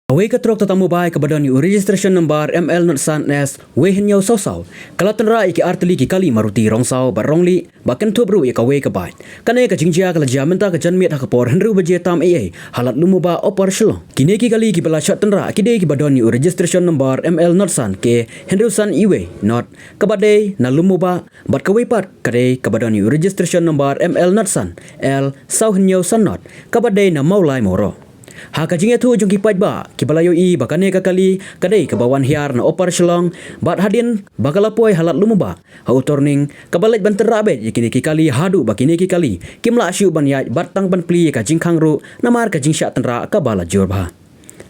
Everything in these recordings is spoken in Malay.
Away katrok tatamu bahay kabadan yu registration number ML not san nes we hinyau saw kalatan ra iki artli ki kali maruti rong saw barongli bakan tubru ya kawe ka bai kane ka jingjia kala jamenta ka janmiat ha kapor henru baje tam ai halat lumu ba opar shlo kine ki kali ki bala shatan ra ki de ki badan yu registration number ML not san ke henru san iwe not kabade na lumu ba bat kawe pat kade kabadan yu registration number ML not san L saw hinyau san not kabade na maulai moro ha ka jinge tu jong ki paj ba ki balayo I bakane ka kali kadai ka bawan hiar na opar shlong bat hadin bakala poi halat lumu ba ha utorning ka balet ban terabe yakini ki kali hadu bakine ki kali kimla shu ban ya bat tang ban pli ka jingkhang ru namar ka jingsha tanra ka bala jor ba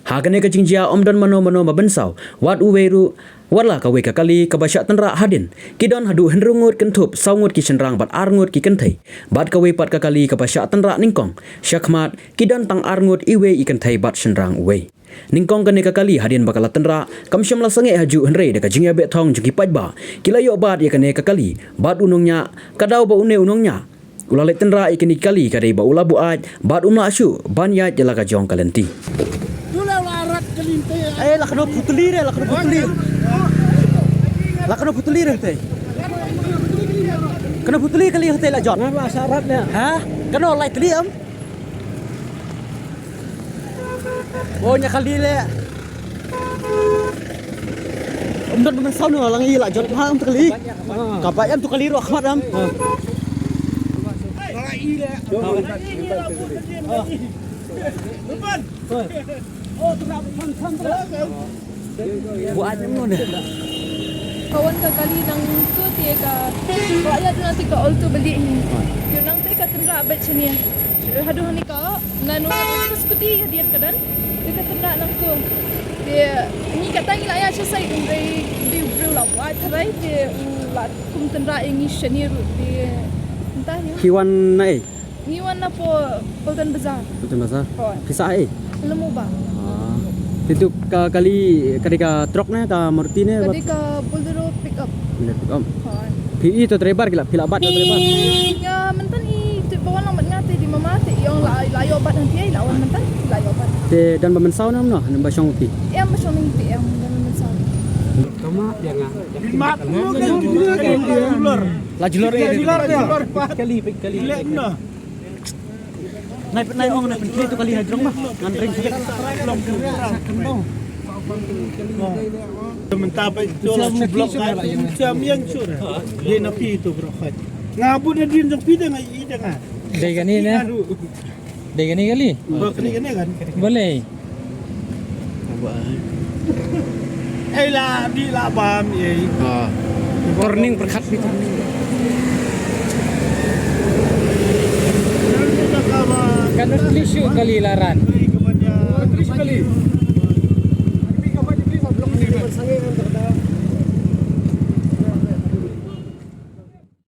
ha kane ka jingjia omdon mano mabensaw wat uweru wala ka we ka kali ka basya tanra hadin kidon hadu henrungut kentup sawngut ki senrang bat arngut ki kenthai bat ka we pat ka kali ka basya tanra ningkong syakmat kidon tang arngut iwe I kenthai bat senrang we ningkong kane ka kali hadin bakala tanra kamsyam la sange haju henre de ka jingya be thong juki paj ba kilayo bat ya kane ka kali bat unongnya kadau ba une unongnya ulale tanra ikini kali kadai ba ula buat bat umla asyu ban ya jala ka jong kalenti lakno putli re lakno putli lakno putli re te kena putli kali hotel la jot apa syaratnya ha kena like kali am oh nya kali le umdon men saunu lang I la jot ha am kali kapai am tu kali ro akhmat am I le depan oh tu nak pun buat mana kawan ka kali nang tu tie ka rakyat nanti ka all tu beli ni yo nang te ka tendra bet sini hadu hani ka nanu ka skuti hadian kadan te ka tendra nang tu dia ni kata ngi la ya sai di bru la wa tharai dia la kum tendra ingi shani ru dia entah ni kiwan nai ni wana po Polton Bazaar kisah lemu ba itu kali ketika truk ne ka maruti ne ketika bolero pick up PI tu driver gila pila bat driver ya mentan I tu bawa lang ngate di mamate yung layo bat nanti ay lawan mentan layo bat te dan bamensau nam no nan basyong pi yang masyo ning ti yang dan mensan kama yang mat la julor kali nai ong nai penti tu kali hadrong mah ngan ring mentapa itu blok jam yang sur dia napi itu bro khat ngabu na din jong pida ngai ida nga dai gani ne dai gani kali bakni kan boleh ai la di la bam ye warning perkhat pi kan isu kali laran kali